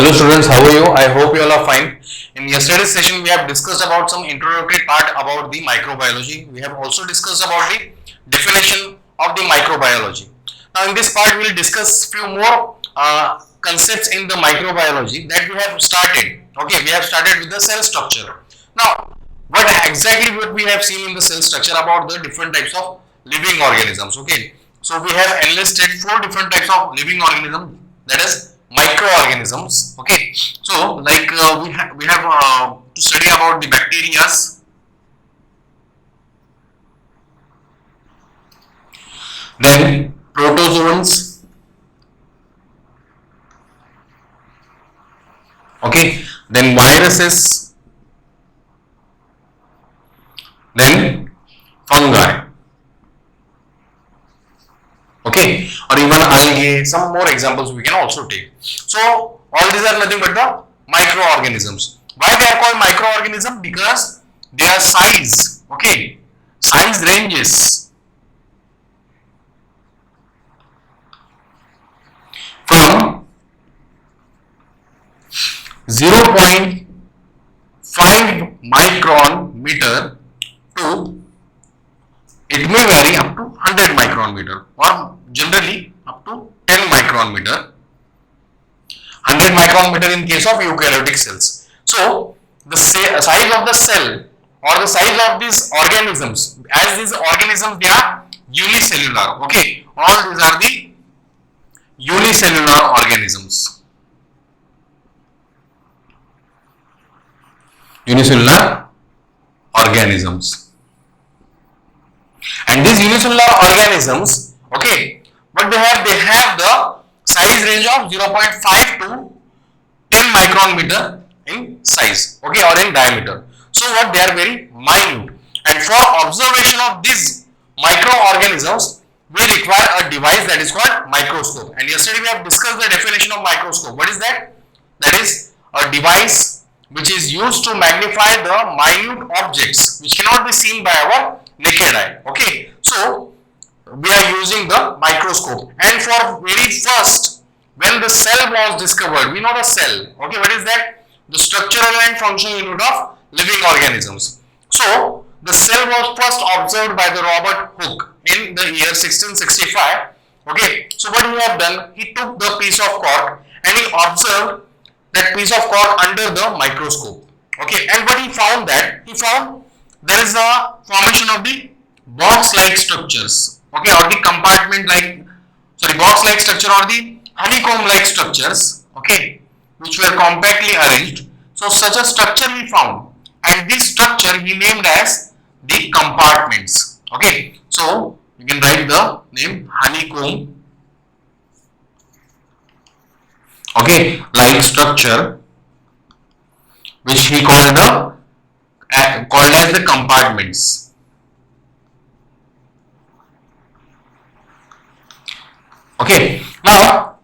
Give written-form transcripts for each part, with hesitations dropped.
Hello students, how are you? I hope you all are fine. In yesterday's session, we have discussed about some introductory part about the microbiology. We have also discussed about the definition of the microbiology. Now in this part, we will discuss few more concepts in the microbiology that we have started. Okay, we have started with the cell structure. Now, what we have seen in the cell structure about the different types of living organisms. Okay, so we have enlisted 4 different types of living organisms, that is microorganisms. Okay, so like we have to study about the bacteria, then protozoans. Okay, then viruses, then fungi. Okay, or even algae. Some more examples we can also take. So all these are nothing but the microorganisms. Why they are called microorganisms? Because their size, okay, size ranges from 0.5 micron meter to, it may vary up to 100 micron meter, or generally up to 10 micron meter. 100 micron meter in case of eukaryotic cells. So the size of the cell or the size of these organisms, as these organisms they are unicellular. Okay, all these are the unicellular organisms. Unicellular organisms. And these unicellular organisms, okay, what they have the size range of 0.5 to 10 micron meter in size, okay, or in diameter. So what, they are very minute, and for observation of these microorganisms we require a device that is called microscope. And yesterday we have discussed the definition of microscope. What is that? That is a device which is used to magnify the minute objects which cannot be seen by our naked eye. Okay, so we are using the microscope. And for very first, when the cell was discovered, we know the cell. Okay, what is that? The structural and functional unit of living organisms. So the cell was first observed by the Robert Hooke in the year 1665. Okay, so what he have done, he took the piece of cork and he observed that piece of cork under the microscope. Okay, and what he found, that he found there is a formation of the box-like structures. Okay, or the box-like structure or the honeycomb-like structures. Okay, which were compactly arranged. So such a structure he found, and this structure he named as the compartments. Okay, so you can write the name honeycomb. Okay, like structure, which he called as the compartments. Okay, now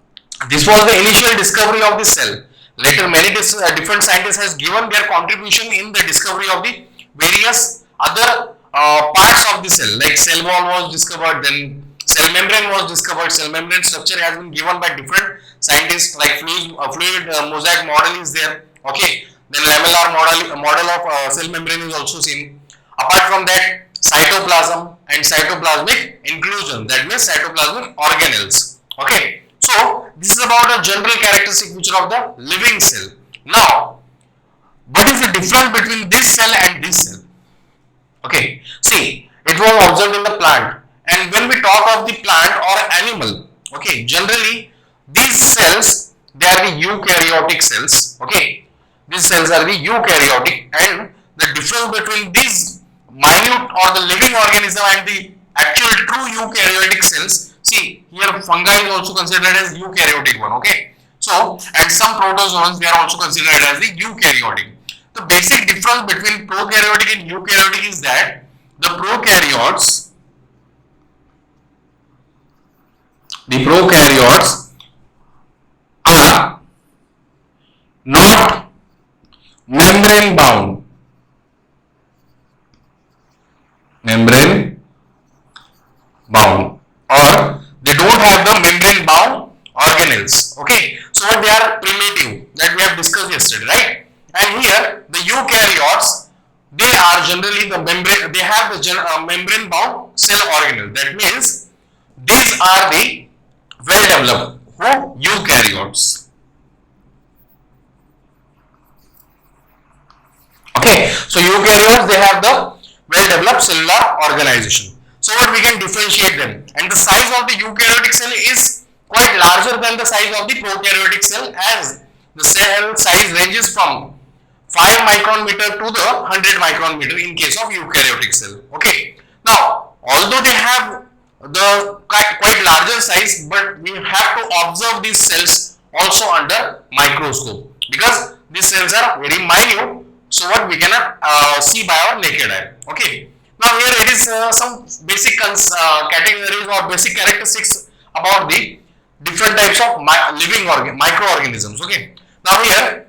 this was the initial discovery of the cell. Later many different scientists has given their contribution in the discovery of the various other parts of the cell, like cell wall was discovered, then cell membrane was discovered. Cell membrane structure has been given by different scientists, like fluid mosaic model is there. Okay, then lamellar model of cell membrane is also seen. Apart from that, cytoplasm and cytoplasmic inclusion, that means cytoplasmic organelles. Okay, so this is about a general characteristic feature of the living cell. Now, what is the difference between this cell and this cell? Okay, see, it was observed in the plant, and when we talk of the plant or animal, okay, generally these cells, they are the eukaryotic cells. Okay, these cells are the eukaryotic, and the difference between these minute or the living organism and the actual true eukaryotic cells, see here fungi is also considered as eukaryotic one. Okay, so and some protozoans, they are also considered as the eukaryotic. The basic difference between prokaryotic and eukaryotic is that the prokaryotes are not membrane bound. Or they don't have the membrane bound organelles. Okay, so what, they are primitive, that we have discussed yesterday, right? And here the eukaryotes, they are generally the membrane, they have the membrane bound cell organelle. That means these are the well developed eukaryotes. Okay, so eukaryotes, they have the well developed cellular organization. So what we can differentiate them, and the size of the eukaryotic cell is quite larger than the size of the prokaryotic cell, as the cell size ranges from 5 micron meter to the 100 micron meter in case of eukaryotic cell. Okay, now although they have the quite larger size, but we have to observe these cells also under microscope, because these cells are very minute, so what we cannot see by our naked eye. Okay, now here it is some basic categories or basic characteristics about the different types of living microorganisms. Okay, now here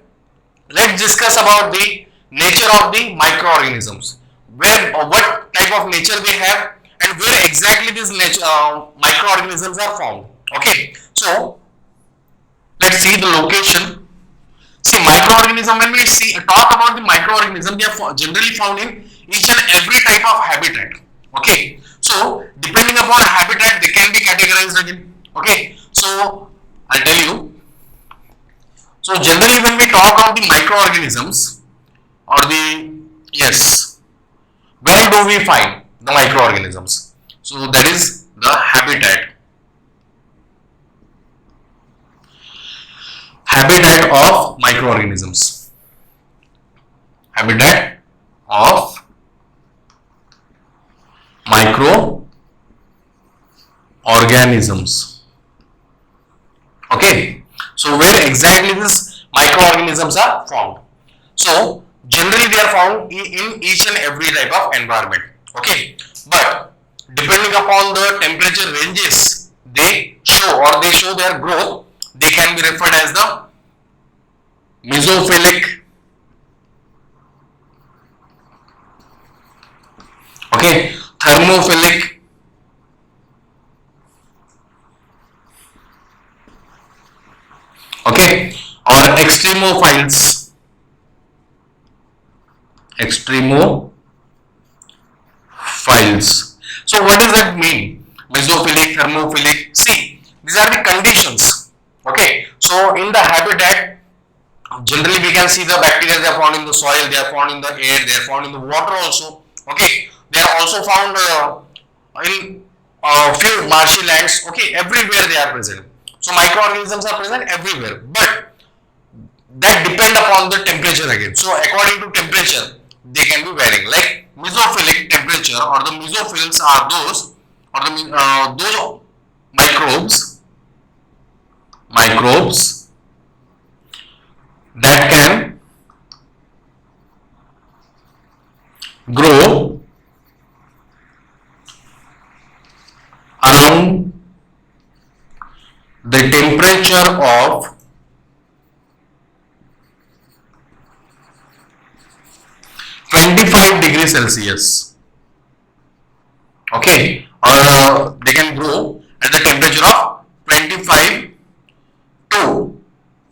let's discuss about the nature of the microorganisms, where what type of nature they have, and where exactly these microorganisms are found. Okay, so let's see the location. See, microorganism, when we talk about the microorganism, they are generally found in each and every type of habitat. Okay, so depending upon habitat, they can be categorized again. Okay, so I'll tell you. So generally, when we talk of the microorganisms, or the, yes, where do we find the microorganisms? So that is the habitat. Habitat of microorganisms. Habitat of microorganisms. Okay, so where exactly these microorganisms are found? So generally they are found in each and every type of environment. Okay, but depending upon the temperature ranges they show, or they show their growth, they can be referred as the mesophilic, okay, thermophilic, okay, or extremophiles. So what does that mean? Mesophilic, thermophilic. See, these are the conditions. Okay, so in the habitat, generally we can see the bacteria, they are found in the soil, they are found in the air, they are found in the water also. Okay, they are also found in few marshy lands. Okay, everywhere they are present. So microorganisms are present everywhere, but that depend upon the temperature again. So according to temperature, they can be varying. Like mesophilic temperature, or the mesophils are those, or those microbes that can grow around the temperature of 25 degrees Celsius. Okay, or they can grow at the temperature of 25 to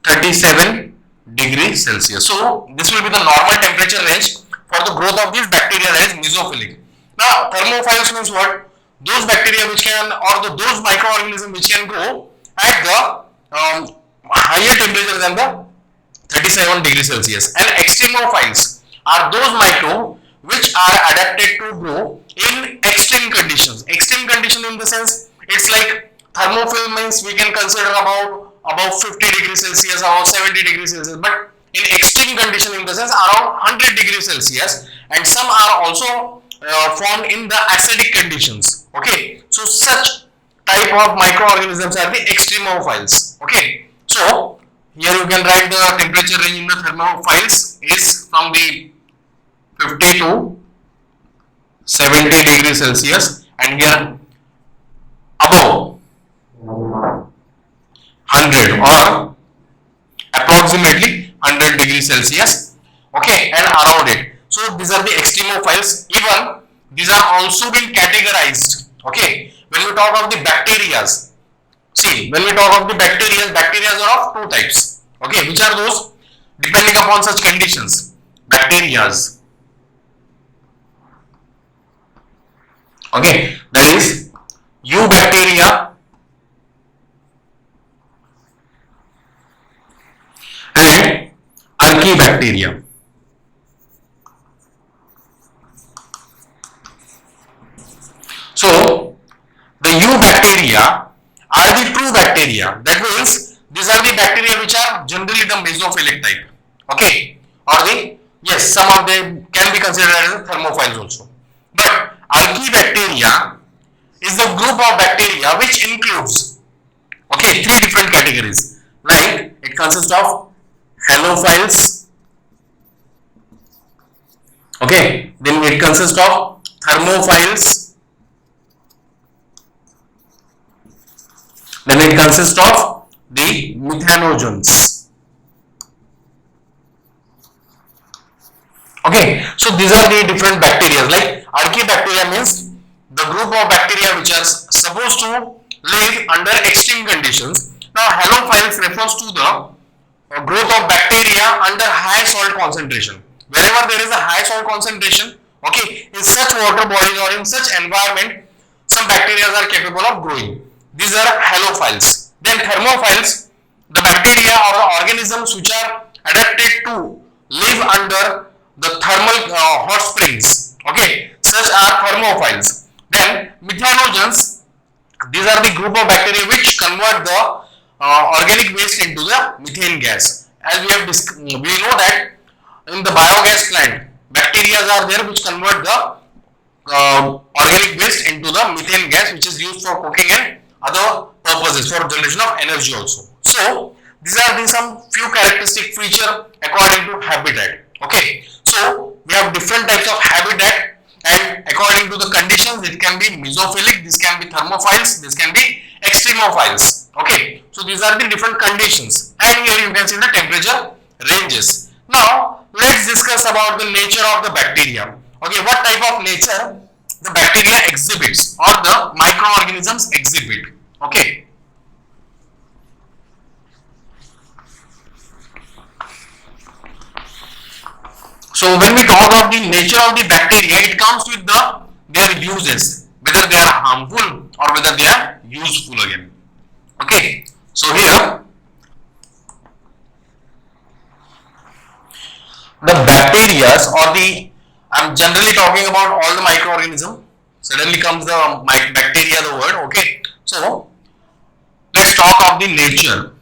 37 degrees Celsius. So this will be the normal temperature range for the growth of these bacteria, that is mesophilic. Now thermophiles means what? Those bacteria which can, or those microorganisms which can grow at the higher temperature than the 37 degrees Celsius. And extremophiles are those microbes which are adapted to grow in extreme conditions. Extreme condition in the sense, it's like thermophil means we can consider about 50 degrees Celsius, about 70 degrees Celsius, but in extreme condition in the sense around 100 degrees Celsius, and some are also formed in the acidic conditions. Okay, so such type of microorganisms are the extremophiles. Okay, so here you can write the temperature range in the thermophiles is from the 50 to 70 degrees Celsius, and here above 100 or approximately 100 degrees Celsius. Okay, and around it. So these are the extremophiles. Even these are also been categorized. Okay, when we talk of the bacteria, see, when we talk of the bacteria are of two types. Okay, which are those? Depending upon such conditions, bacterias. Okay, that is eubacteria and archaebacteria. So the eubacteria are the true bacteria. That means these are the bacteria which are generally the mesophilic type. Okay, or the, yes, some of them can be considered as thermophiles also. But archaebacteria is the group of bacteria which includes, okay, three different categories. Like it consists of halophiles, okay, then it consists of thermophiles, then it consists of the methanogens. Okay, so these are the different bacteria. Like archaebacteria means the group of bacteria which are supposed to live under extreme conditions. Now halophiles refers to the growth of bacteria under high salt concentration. Wherever there is a high salt concentration, okay, in such water bodies or in such environment, some bacteria are capable of growing. These are halophiles. Then thermophiles, the bacteria or organisms which are adapted to live under the thermal hot springs. Okay, such are thermophiles. Then methanogens, these are the group of bacteria which convert the organic waste into the methane gas. As we have we know that in the biogas plant, bacteria are there which convert the organic waste into the methane gas, which is used for cooking and other purposes for generation of energy also. So these are the some few characteristic feature according to habitat. Okay, so we have different types of habitat, and according to the conditions, it can be mesophilic, this can be thermophiles, this can be extremophiles. Okay, so these are the different conditions, and here you can see the temperature ranges. Now let's discuss about the nature of the bacteria. Okay, what type of nature the bacteria exhibits or the microorganisms exhibit. Okay, so when we talk of the nature of the bacteria, it comes with their uses, whether they are harmful or whether they are useful again. Okay, so here the bacteria or the, I'm generally talking about all the microorganisms. Suddenly comes the bacteria, the word. Okay, so let's talk of the nature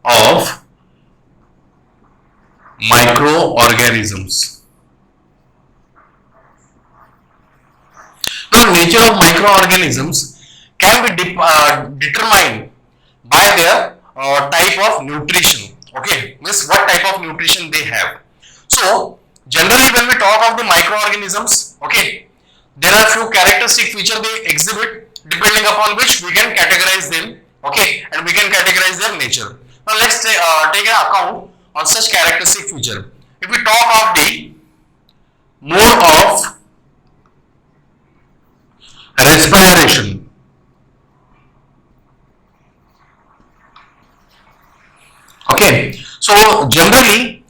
of microorganisms. Now, nature of microorganisms can be determined by their type of nutrition. Okay, means what type of nutrition they have. So, generally, when we talk of the microorganisms, okay, there are few characteristic features they exhibit, depending upon which we can categorize them. Okay, and we can categorize their nature. Now let's take an account on such characteristic feature. If we talk of the mode of respiration, okay, so generally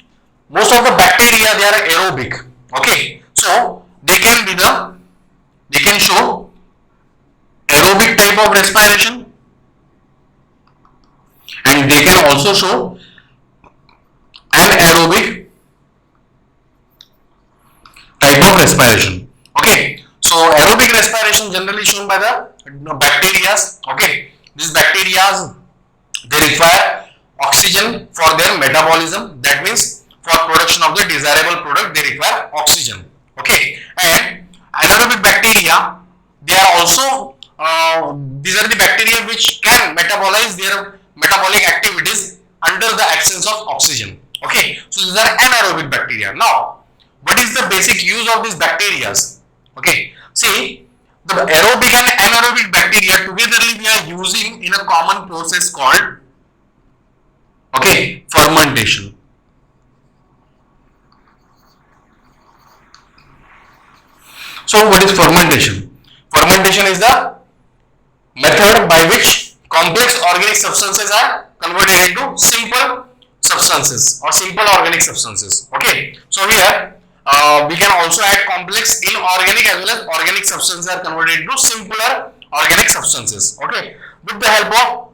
most of the bacteria they are aerobic. Okay, so they can show aerobic type of respiration, and they can also show anaerobic type of respiration. Okay, so aerobic respiration generally shown by the bacteria. Okay, these bacteria they require oxygen for their metabolism. That means for production of the desirable product they require oxygen. Okay, and anaerobic bacteria, they are also these are the bacteria which can metabolize their metabolic activities under the absence of oxygen. Okay, so these are anaerobic bacteria. Now, what is the basic use of these bacteria? Okay, see, the aerobic and anaerobic bacteria togetherly we are using in a common process called, okay, fermentation. So what is fermentation? Fermentation is the method by which complex organic substances are converted into simple substances or simple organic substances. Okay, so here we can also add complex inorganic as well as organic substances are converted into simpler organic substances. Okay, with the help of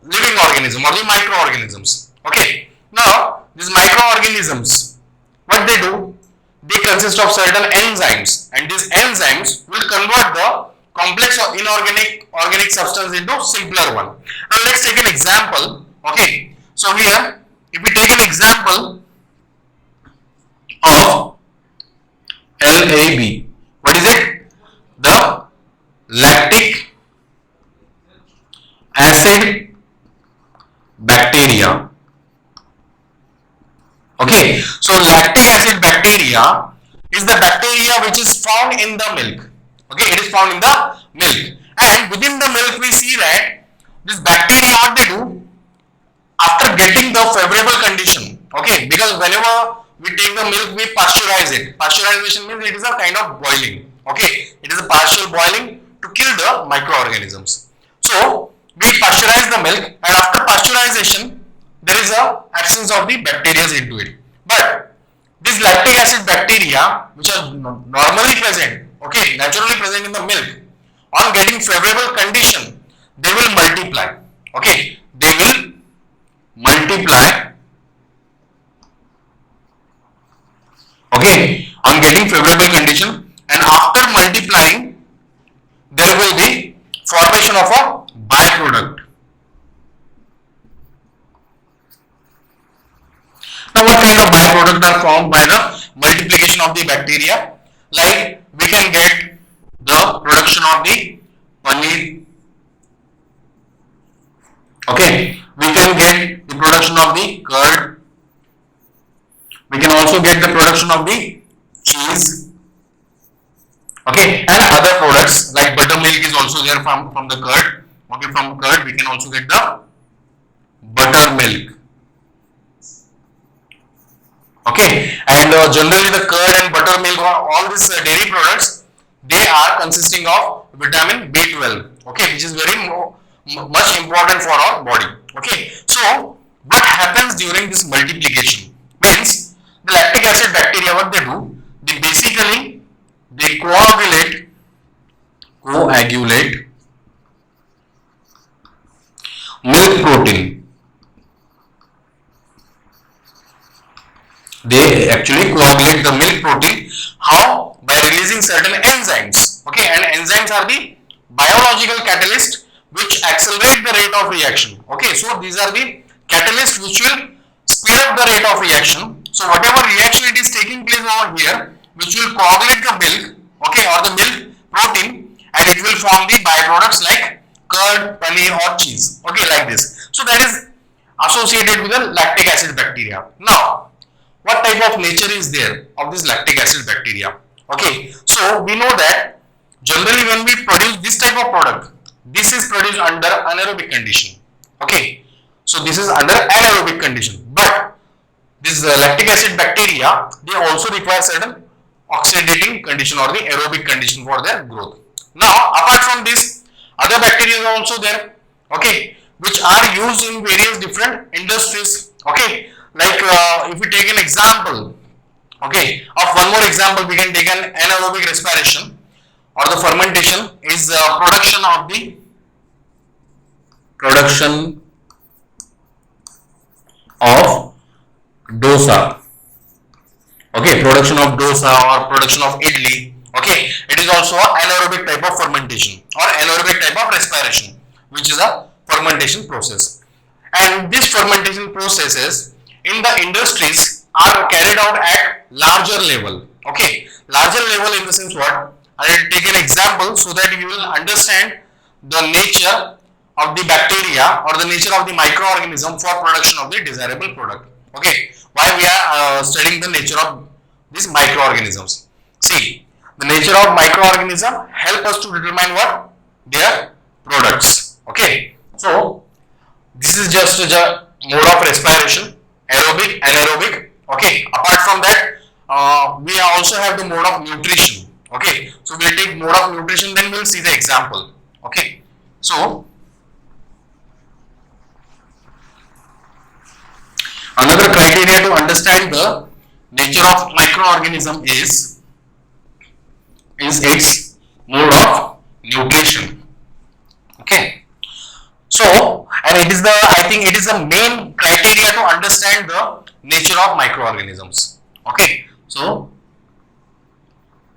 living organism or the microorganisms. Okay, now these microorganisms, what they do, they consist of certain enzymes, and these enzymes will convert the complex or inorganic organic substance into simpler one. Now let's take an example. Okay, so here if we take an example of LAB, what is it? The lactic acid bacteria. Okay, so lactic acid bacteria is the bacteria which is found in the milk. Okay, it is found in the milk, and within the milk we see that this bacteria, what they do after getting the favorable condition. Okay, because whenever we take the milk, we pasteurize it. Pasteurization means it is a kind of boiling. Okay, it is a partial boiling to kill the microorganisms. So we pasteurize the milk, and after pasteurization there is a absence of the bacteria into it. But these lactic acid bacteria, which are normally present, okay, naturally present in the milk, on getting favorable condition, they will multiply. Okay, they will multiply. Okay, on getting favorable condition, and after multiplying, there will be formation of a byproduct. Now, what kind of byproduct are formed by the multiplication of the bacteria? Like we can get the production of the paneer. Okay, we can get the production of the curd. We can also get the production of the cheese. Okay, and other products like buttermilk is also there from the curd. Okay, from curd we can also get the buttermilk. Okay, and generally the curd and buttermilk or all these dairy products, they are consisting of vitamin B12. Okay, which is very much important for our body. Okay, so what happens during this multiplication means the lactic acid bacteria, what they do, they basically they coagulate milk protein. They actually coagulate the milk protein. How? By releasing certain enzymes. Okay, and enzymes are the biological catalyst which accelerate the rate of reaction. Okay, so these are the catalysts which will speed up the rate of reaction. So whatever reaction it is taking place over here, which will coagulate the milk, okay, or the milk protein, and it will form the byproducts like curd, paneer or cheese. Okay, like this. So that is associated with the lactic acid bacteria. Now, what type of nature is there of this lactic acid bacteria? Okay, so we know that generally when we produce this type of product, this is produced under anaerobic condition. Okay, so this is under anaerobic condition, but this lactic acid bacteria, they also require certain oxidating condition or the aerobic condition for their growth. Now, apart from this, other bacteria are also there. Okay, which are used in various different industries. Okay, like if we take an example, okay, of one more example, we can take an anaerobic respiration or the fermentation is production of dosa. Okay, production of dosa or production of idli. Okay, it is also an anaerobic type of fermentation or anaerobic type of respiration, which is a fermentation process. And these fermentation processes in the industries are carried out at larger level. Okay, larger level in the sense what? I will take an example so that you will understand the nature of the bacteria or the nature of the microorganism for production of the desirable product. Okay, why we are studying the nature of these microorganisms? See, the nature of microorganism help us to determine what? Their products. Okay, so this is just a mode of respiration, aerobic, anaerobic. Okay, apart from that, we also have the mode of nutrition. Okay, so we'll take mode of nutrition, then we'll see the example. Okay, So another criteria to understand the nature of microorganism is its mode of nutrition. Okay. So, and it is the, I think it is the main criteria to understand the nature of microorganisms. Okay. So,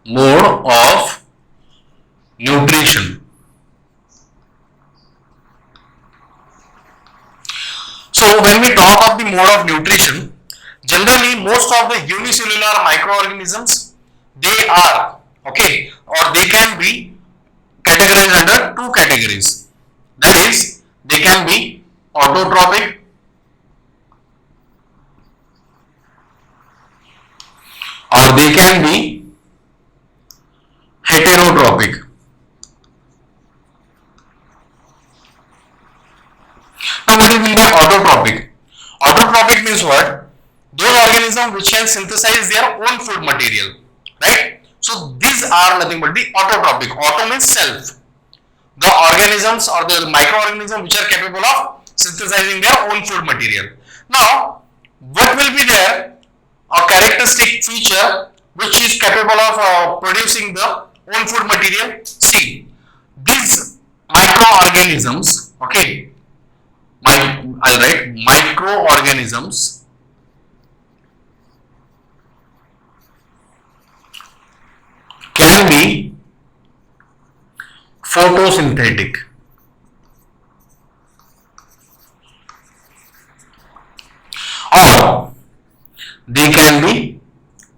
mode of nutrition. So, when we talk of the mode of nutrition, generally most of the unicellular microorganisms, they are, okay, or they can be categorized under two categories. That is, they can be autotrophic or they can be heterotrophic. Now, what do you mean by autotrophic? Autotrophic means what? Those organisms which can synthesize their own food material, right? So these are nothing but the autotrophic. Auto means self. The organisms or the microorganisms which are capable of synthesizing their own food material. Now, what will be there? A characteristic feature which is capable of producing the own food material. See, these microorganisms, okay, I'll write microorganisms can be photosynthetic or they can be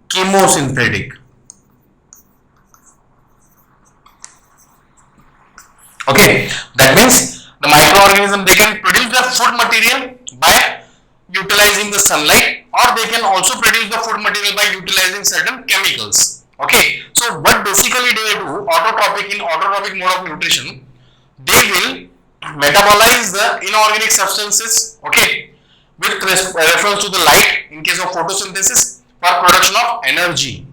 chemosynthetic. Okay, that means the microorganism, they can produce the food material by utilizing the sunlight, or they can also produce the food material by utilizing certain chemicals. Okay, so what basically they do, in autotrophic mode of nutrition, they will metabolize the inorganic substances, okay, with reference to the light in case of photosynthesis for production of energy.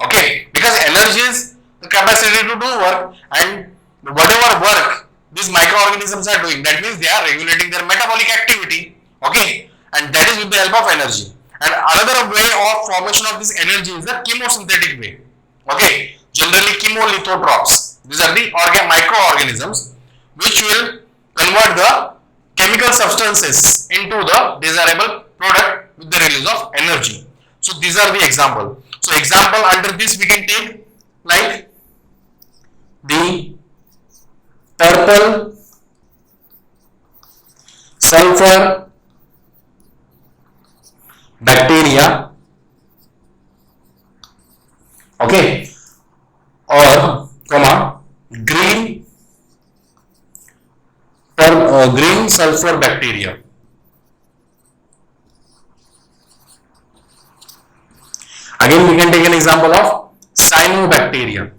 Okay, because energy is the capacity to do work, and whatever work these microorganisms are doing, that means they are regulating their metabolic activity. Okay, and that is with the help of energy. And another way of formation of this energy is the chemosynthetic way. Okay, generally chemolithotropes. These are the microorganisms which will convert the chemical substances into the desirable product with the release of energy. So these are the example. So example under this we can take like the purple sulfur bacteria, okay, or green green sulfur bacteria. Again, we can take an example of cyanobacteria,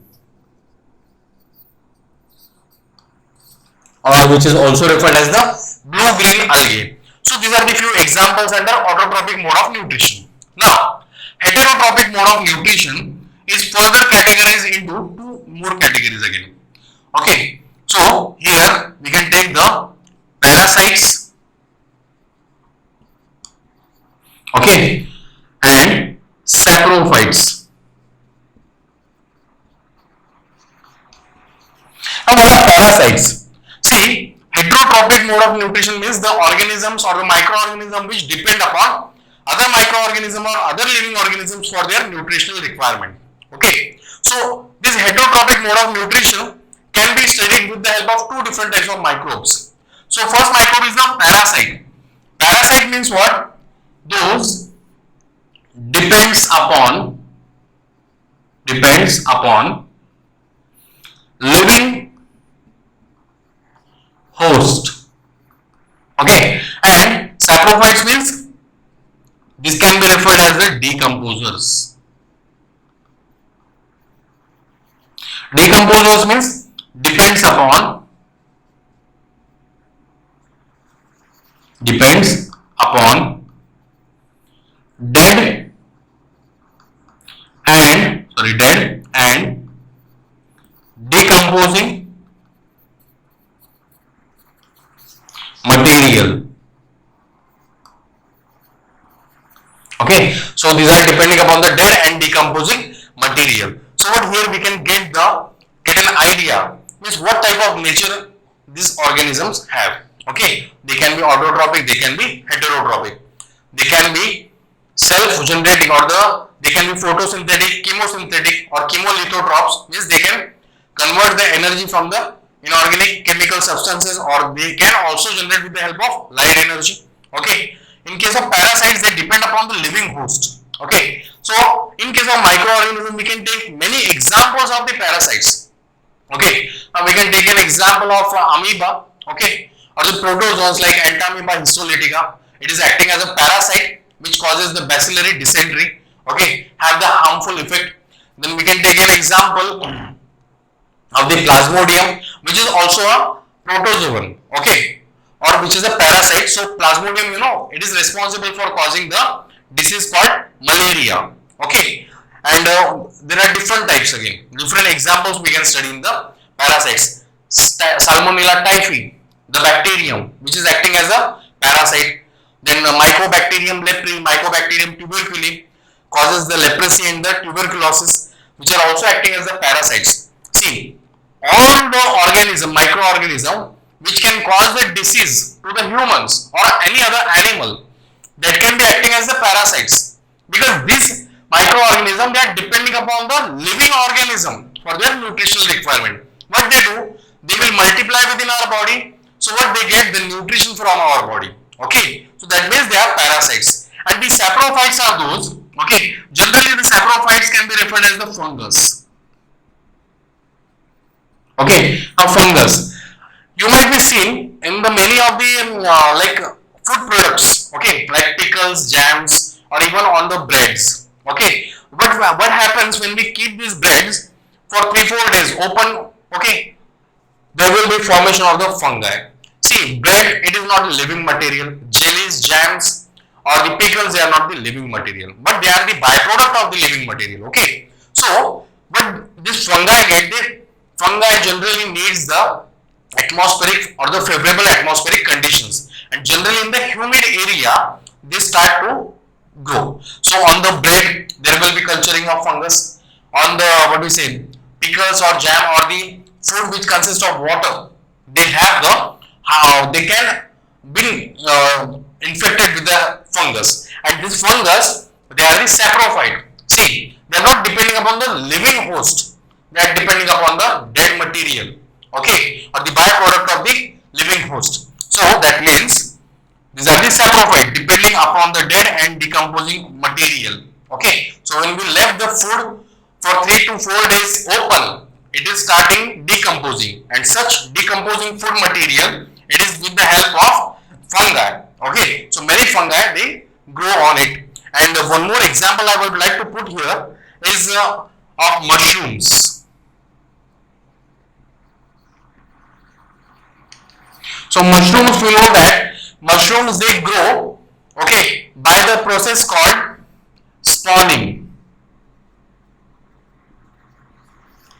or which is also referred as the blue-green algae. So these are the few examples under autotrophic mode of nutrition. Now, heterotrophic mode of nutrition is further categorized into two more categories again. Okay, so here we can take the parasites, okay, and saprophytes. Now, what are parasites? See, heterotrophic mode of nutrition means the organisms or the microorganisms which depend upon other microorganisms or other living organisms for their nutritional requirement. Okay, so this heterotrophic mode of nutrition can be studied with the help of two different types of microbes. So first microbe is the parasite. Parasite means what? Those depends upon living host. Okay, and saprophytes means this can be referred as the decomposers. Decomposers means depends upon dead and decomposing material. Okay, so these are depending upon the dead and decomposing material. So what here we can get an idea means what type of nature these organisms have. Okay, they can be autotrophic, they can be heterotrophic, they can be self-generating, or they can be photosynthetic, chemosynthetic, or chemolithotropes, means they can convert the energy from the inorganic chemical substances, or they can also generate with the help of light energy. Okay, in case of parasites, they depend upon the living host. Okay, so in case of microorganisms, we can take many examples of the parasites. Okay, now we can take an example of amoeba. Okay, or the protozoans like Entamoeba histolytica. It is acting as a parasite which causes the bacillary dysentery. Okay, have the harmful effect. Then we can take an example of the Plasmodium, which is also a protozoan. Okay, or which is a parasite. So Plasmodium, it is responsible for causing the disease called malaria. Okay, and there are different types again. Different examples we can study in the parasites. Salmonella typhi, the bacterium which is acting as a parasite. Then Mycobacterium leprae, Mycobacterium tuberculin causes the leprosy and the tuberculosis, which are also acting as the parasites. See, all the organism, microorganism which can cause the disease to the humans or any other animal, that can be acting as the parasites, because these microorganisms, they are depending upon the living organism for their nutritional requirement. What they do, they will multiply within our body, so what they get the nutrition from our body. Okay, so that means they are parasites. And the saprophytes are those. Okay, generally the saprophytes can be referred as the fungus. Okay, now fungus, you might be seen in the many of the like food products. Okay, like pickles, jams, or even on the breads. Okay, but what happens when we keep these breads for 3-4 days open? Okay, there will be formation of the fungi. See, bread, it is not a living material. Jellies, jams, or the pickles, they are not the living material, but they are the byproduct of the living material. Okay, so but this fungi get, the fungi generally needs the atmospheric or the favorable atmospheric conditions, and generally in the humid area they start to grow. So on the bread there will be culturing of fungus. On the what we say pickles or jam or the food which consists of water, they have the how they can be infected with the fungus, and this fungus, they are the saprophyte. See, they are not depending upon the living host, they are depending upon the dead material. Okay, or the byproduct of the living host. So that means these are the saprophyte depending upon the dead and decomposing material. Okay, so when we left the food for 3 to 4 days open, it is starting decomposing, and such decomposing food material, it is with the help of fungi. Okay, so many fungi, they grow on it. And one more example I would like to put here is of mushrooms. So mushrooms, we know that mushrooms, they grow, okay, by the process called spawning.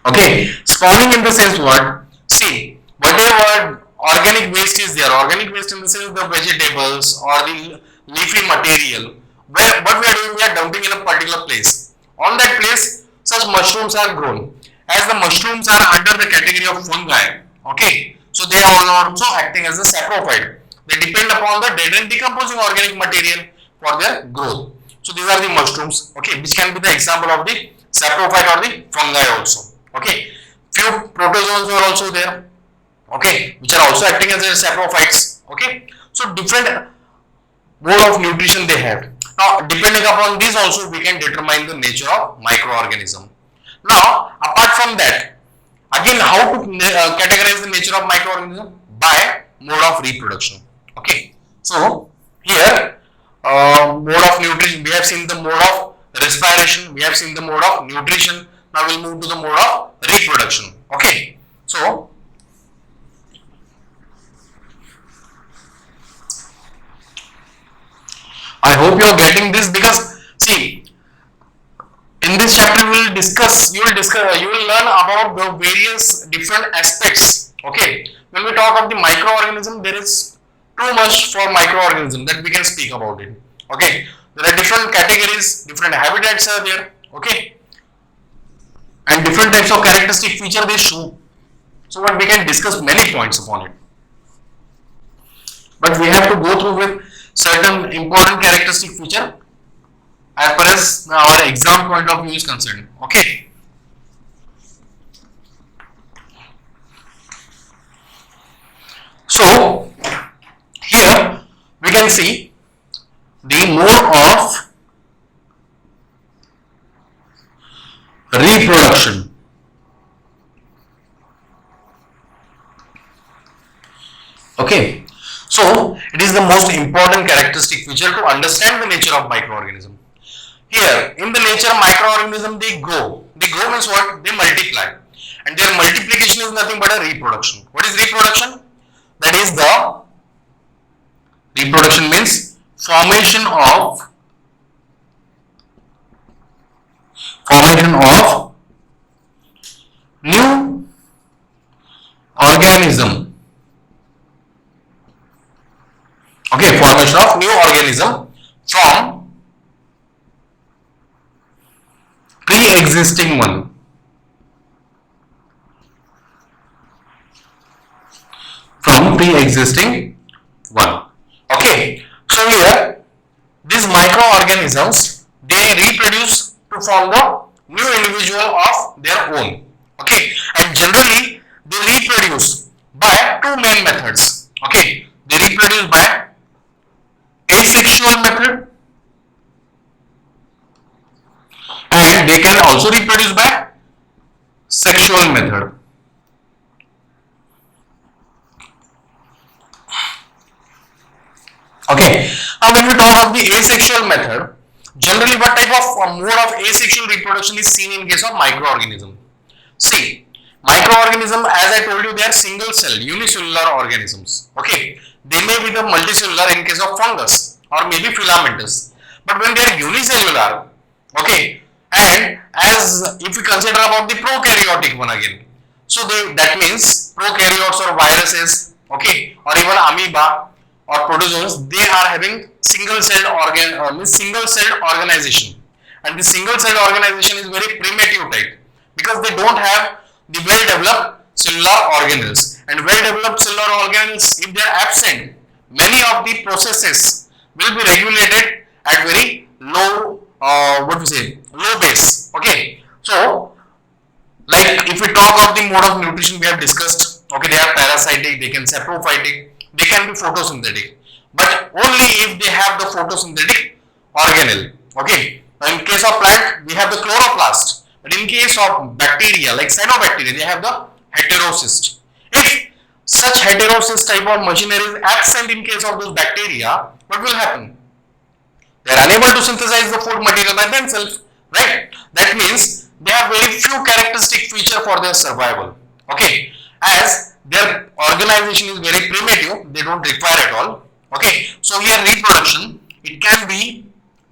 Okay, spawning in the sense what? See, whatever organic waste is there, organic waste in the sense the vegetables or the leafy material, where what we are doing, we are dumping in a particular place. On that place, such mushrooms are grown. As the mushrooms are under the category of fungi, okay, so they are also acting as a saprophyte. They depend upon the dead and decomposing organic material for their growth. So these are the mushrooms, okay, which can be the example of the saprophyte or the fungi also. Okay, few protozoans are also there, okay, which are also acting as saprophytes. Okay, so different mode of nutrition they have. Now depending upon this also we can determine the nature of microorganism. Now apart from that, again, how to categorize the nature of microorganism? By mode of reproduction. Okay, so here mode of nutrition, we have seen the mode of respiration, we have seen the mode of nutrition. Now we'll move to the mode of reproduction. Okay, so I hope you are getting this, because see, in this chapter we will discuss, you will learn about the various different aspects. Okay, when we talk of the microorganism, there is too much for microorganism that we can speak about it. Okay, there are different categories, different habitats are there. Okay, and different types of characteristic feature they show. So what we can discuss many points upon it, but we have to go through with certain important characteristic feature as far as our exam point of view is concerned. Okay. So here we can see the mode of reproduction. Okay, so it is the most important characteristic feature to understand the nature of microorganism. Here in the nature microorganism they grow. They grow means what? They multiply, and their multiplication is nothing but a reproduction. What is reproduction? That is the reproduction means formation of new organism. Okay, formation of new organism from pre-existing one. From pre-existing one. Okay, so here these microorganisms they reproduce to form the new individual of their own. Okay, and generally they reproduce by two main methods. Okay, they reproduce by asexual method and they can also reproduce by sexual method. Okay, now when we talk of the asexual method, generally what type of mode of asexual reproduction is seen in case of microorganism? See, microorganism as I told you they are single cell unicellular organisms. Okay, they may be the multicellular in case of fungus or maybe filamentous, but when they are unicellular, okay, and as if we consider about the prokaryotic one again, so that means prokaryotes or viruses, okay, or even amoeba or protozoans, they are having single celled organization, and the single celled organization is very primitive type because they don't have the well developed cellular organelles, and well developed cellular organelles if they are absent, many of the processes will be regulated at very low low base. Okay, so like if we talk of the mode of nutrition we have discussed, okay, they are parasitic, they can saprophytic, they can be photosynthetic, but only if they have the photosynthetic organelle. Okay, in case of plant we have the chloroplast, but in case of bacteria like cyanobacteria they have the heterocyst. If such heterocyst type of machinery is absent in case of those bacteria, what will happen? They are unable to synthesize the food material by themselves, right? That means they have very few characteristic feature for their survival. Okay, as their organization is very primitive, they don't require at all. Okay, so here reproduction it can be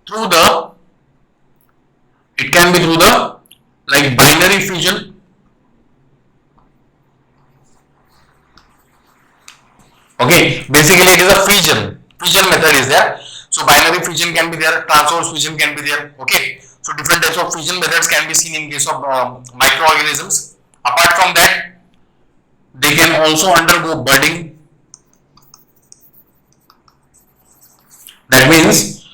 through the like binary fission. Okay, basically it is a fission method is there. So binary fission can be there, transverse fission can be there. Okay, so different types of fission methods can be seen in case of microorganisms. Apart from that, they can also undergo budding. That means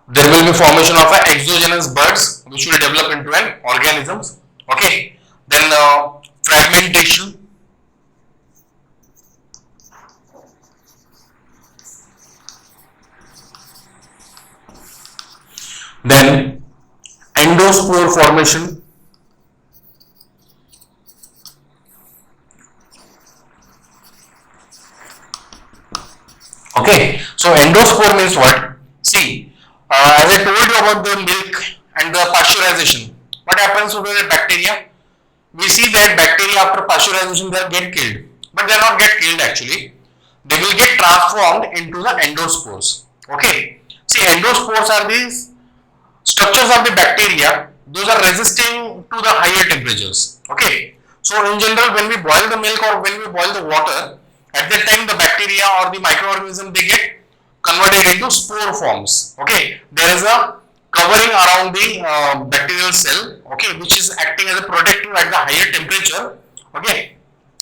there will be formation of an exogenous buds which will develop into an organisms. Okay, then fragmentation. Then endospore formation. Okay, so endospore means what? See, as I told you about the milk and the pasteurization, what happens to the bacteria? We see that bacteria after pasteurization they get killed, but they are not get killed actually. They will get transformed into the endospores. Okay, see, endospores are these structures of the bacteria. Those are resisting to the higher temperatures. Okay, so in general when we boil the milk or when we boil the water, At that time, the bacteria or the microorganism, they get converted into spore forms. Okay, there is a covering around the bacterial cell, okay, which is acting as a protective at the higher temperature. Okay,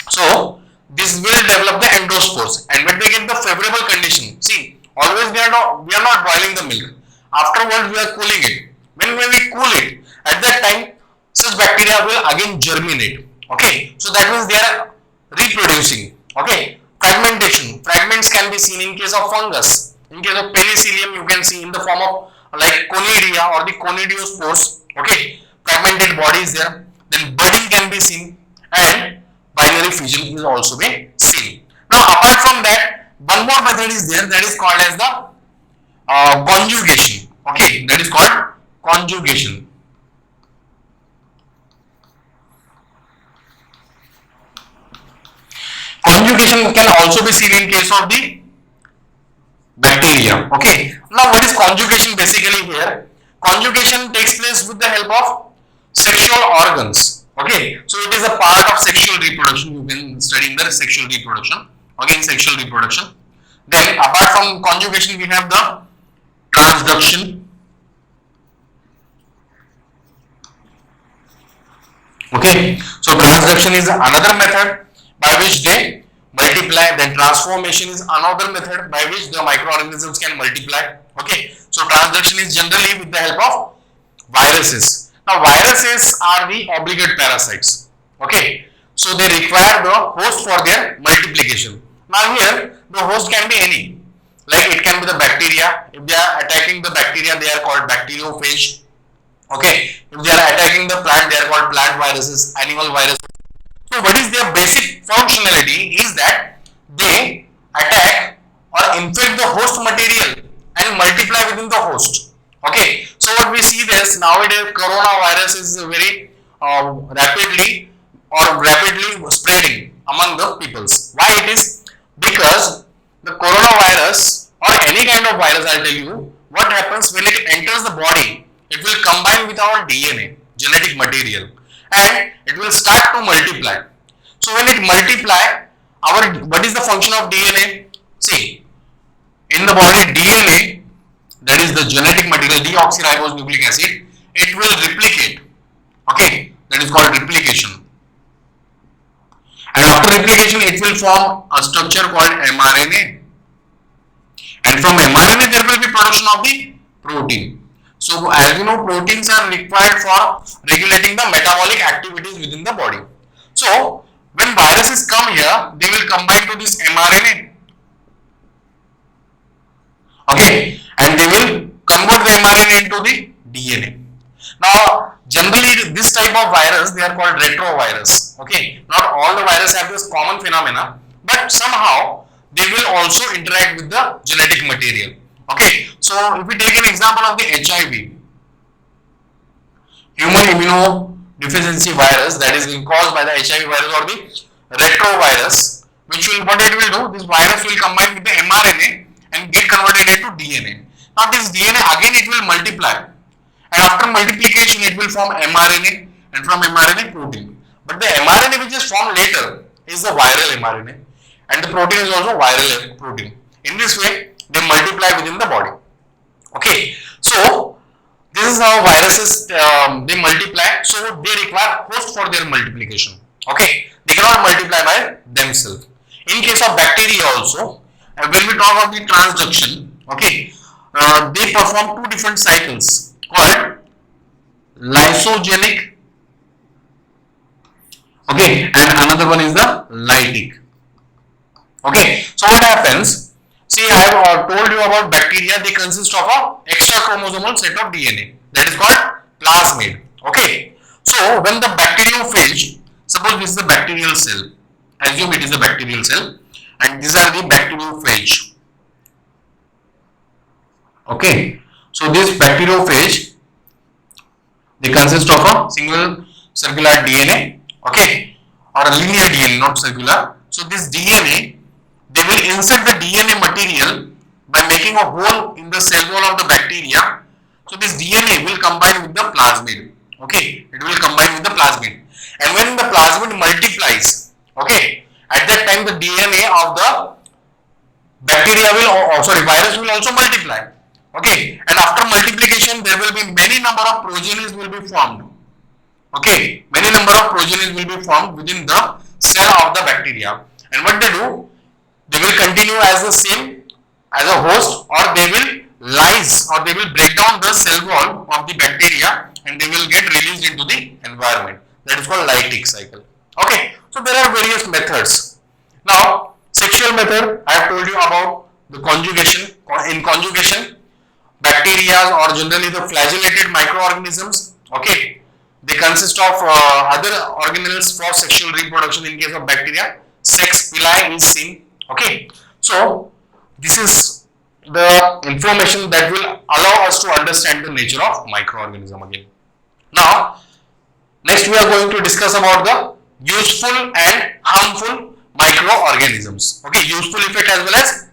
so this will develop the endospores, and when they get the favorable condition, see, always we are not boiling the milk. Afterwards, we are cooling it. When we cool it, at that time, such bacteria will again germinate. Okay, so that means they are reproducing. Okay, fragmentation. Fragments can be seen in case of fungus. In case of penicillium, you can see in the form of like conidia or the conidiospores. Okay, fragmented bodies there. Then budding can be seen, and binary fission is also be seen. Now, apart from that, one more method is there, that is called as the conjugation. Okay, that is called conjugation. Conjugation can also be seen in case of the bacteria. Okay, now what is conjugation basically here? Conjugation takes place with the help of sexual organs. Okay, so it is a part of sexual reproduction. You can study in the sexual reproduction. Again, sexual reproduction. Then, apart from conjugation, we have the transduction. Okay, so transduction is another method by which they multiply. Then transformation is another method by which the microorganisms can multiply. Okay, so transduction is generally with the help of viruses. Now, viruses are the obligate parasites. Okay, so they require the host for their multiplication. Now, here the host can be any, like it can be the bacteria. If they are attacking the bacteria, they are called bacteriophage. Okay, if they are attacking the plant, they are called plant viruses, animal viruses. So, what is their basic functionality is that they attack or infect the host material and multiply within the host. Okay, so what we see this nowadays, coronavirus is very rapidly spreading among the peoples. Why it is? Because the coronavirus or any kind of virus, I'll tell you what happens when it enters the body. It will combine with our DNA, genetic material, and it will start to multiply. So when it multiply, what is the function of DNA? See, in the body, DNA, that is the genetic material, deoxyribose nucleic acid, it will replicate. Okay, that is called replication. And after replication, it will form a structure called mRNA. And from mRNA, there will be production of the protein. So, as you know, proteins are required for regulating the metabolic activities within the body. So, when viruses come here, they will combine to this mRNA. Okay, and they will convert the mRNA into the DNA. Now, generally, this type of virus, they are called retrovirus. Okay, not all the viruses have this common phenomena, but somehow they will also interact with the genetic material. Okay, so if we take an example of the HIV, human immunodeficiency virus, that is being caused by the HIV virus or the retrovirus, which will, what it will do, this virus will combine with the mRNA and get converted into DNA. Now this DNA again it will multiply, and after multiplication it will form mRNA, and from mRNA protein. But the mRNA which is formed later is the viral mRNA, and the protein is also viral protein. In this way, they multiply within the body. Okay, so this is how viruses they multiply. So they require host for their multiplication. Okay, they cannot multiply by themselves. In case of bacteria also, when we talk of the transduction, okay, they perform two different cycles called lysogenic, okay, and another one is the lytic. Okay, so what happens? See, I have told you about bacteria. They consist of a extra chromosomal set of DNA that is called plasmid. Okay, so when the bacteriophage, suppose this is the bacterial cell, assume it is a bacterial cell, and these are the bacteriophage. Okay, so this bacteriophage, they consist of a single circular DNA, okay, or a linear DNA, not circular. So this DNA, they will insert the DNA material by making a hole in the cell wall of the bacteria. So this DNA will combine with the plasmid. Okay, it will combine with the plasmid, and when the plasmid multiplies, okay, at that time the DNA of the bacteria will, virus will also multiply. Okay, and after multiplication there will be many number of progenies will be formed. Okay, many number of progenies will be formed within the cell of the bacteria, and what they do, they will continue as the same as a host, or they will lyse, or they will break down the cell wall of the bacteria and they will get released into the environment. That is called lytic cycle. Okay, so there are various methods. Now sexual method, I have told you about the conjugation. In conjugation, bacteria or generally the flagellated microorganisms, okay, they consist of other organelles for sexual reproduction. In case of bacteria, sex pili is seen. Okay, so this is the information that will allow us to understand the nature of microorganism again. Now next we are going to discuss about the useful and harmful microorganisms. Okay, useful effect as well as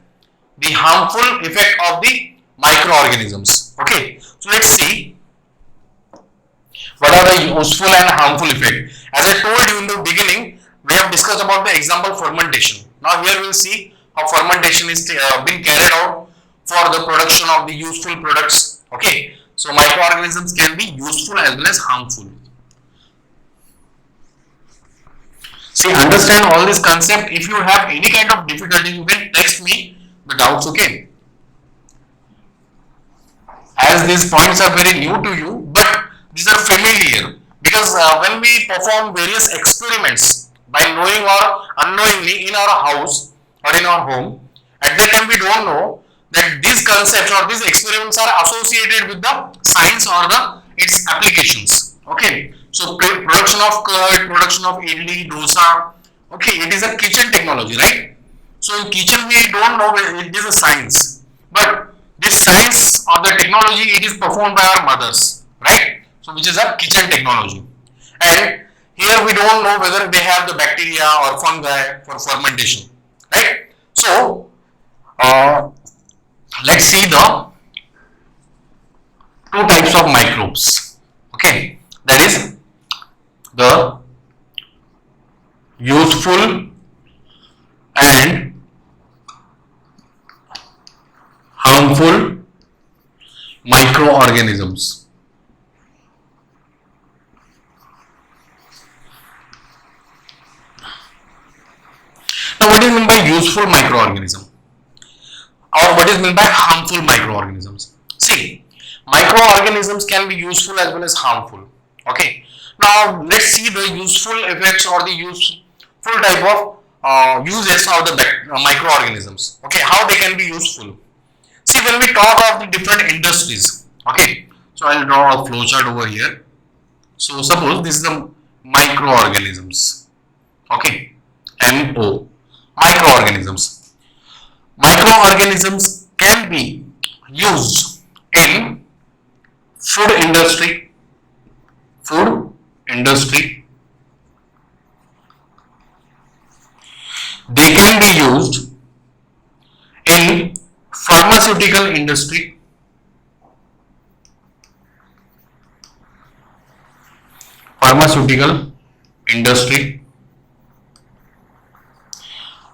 the harmful effect of the microorganisms. Okay, so let's see what are the useful and harmful effect. As I told you in the beginning, we have discussed about the example fermentation. Now here we will see how fermentation is being carried out for the production of the useful products. Okay, so microorganisms can be useful as well as harmful. See, understand all this concept. If you have any kind of difficulty, you can text me the doubts. Okay, as these points are very new to you, but these are familiar, because when we perform various experiments by knowing or unknowingly in our house or in our home, at that time we don't know that these concepts or these experiments are associated with the science or the its applications. Okay, so production of curd, production of idli, dosa, okay, it is a kitchen technology, right? So in kitchen we don't know it is a science, but this science or the technology, it is performed by our mothers, right? So which is a kitchen technology, and here we don't know whether they have the bacteria or fungi for fermentation, right? So let's see the two types of microbes. Okay, that is the useful and harmful microorganisms. Now what is meant by useful microorganism, or what is meant by harmful microorganisms? See, microorganisms can be useful as well as harmful. Okay, now let's see the useful effects or the useful type of uses of the microorganisms. Okay, how they can be useful. See, when we talk of the different industries, okay, so I'll draw a flowchart over here. So suppose this is the microorganisms. Okay, MO, microorganisms. Microorganisms can be used in food industry, they can be used in pharmaceutical industry,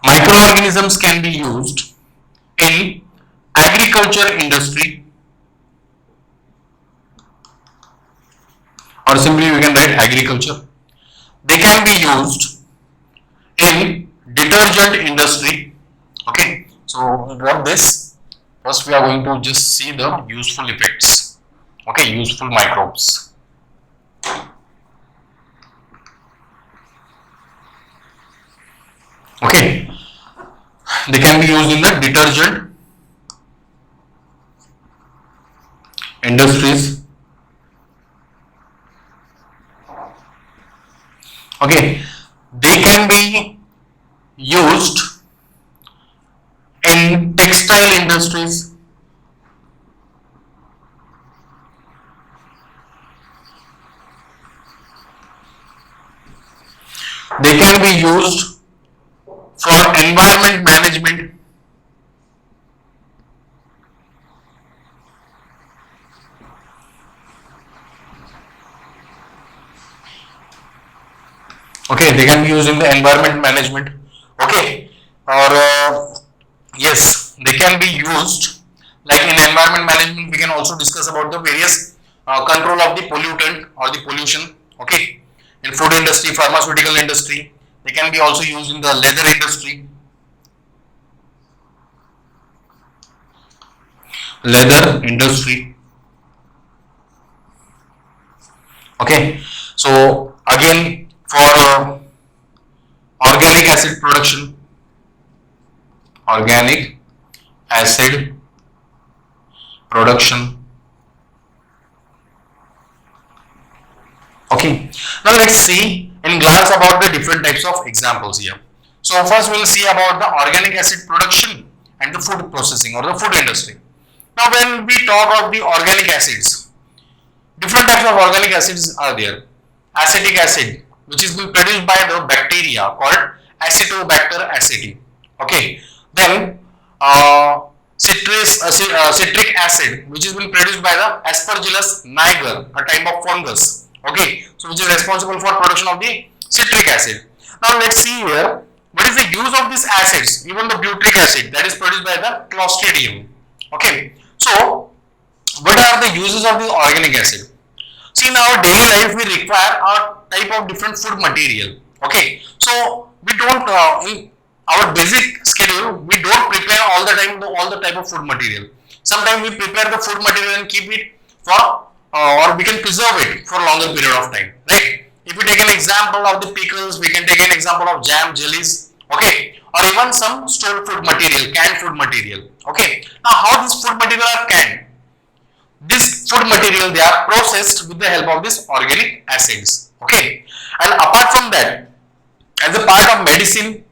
microorganisms can be used in agriculture industry, or simply we can write agriculture. They can be used in detergent industry. Okay, so what this, first we are going to just see the useful effects. Okay, useful microbes. Okay, they can be used in the detergent industries. Okay, they can be used in textile industries. They can be used for environment management. Okay, they can be used in the environment management. Okay, or yes, they can be used like in environment management. We can also discuss about the various control of the pollutant or the pollution. Okay, in food industry, pharmaceutical industry, they can be also used in the leather industry. Leather industry. Okay, so again for organic acid production, organic acid production. Okay, now let's see in glance about the different types of examples here. So first we'll see about the organic acid production and the food processing or the food industry. Now when we talk of the organic acids, different types of organic acids are there. Acetic acid, which is being produced by the bacteria called Acetobacter aceti. Okay, then citric acid, which is being produced by the Aspergillus niger, a type of fungus. Okay, so which is responsible for production of the citric acid. Now let's see here what is the use of these acids, even the butyric acid that is produced by the Clostridium. Okay, so what are the uses of the organic acid? See, in our daily life we require a type of different food material. Okay, so we don't in our basic schedule we don't prepare all the time all the type of food material. Sometimes we prepare the food material and keep it for or we can preserve it for a longer period of time, right? If we take an example of the pickles, we can take an example of jam, jellies, okay, or even some stored food material, canned food material. Okay, now how this food material are canned? This food material they are processed with the help of these organic acids. Okay, and apart from that, as a part of medicine,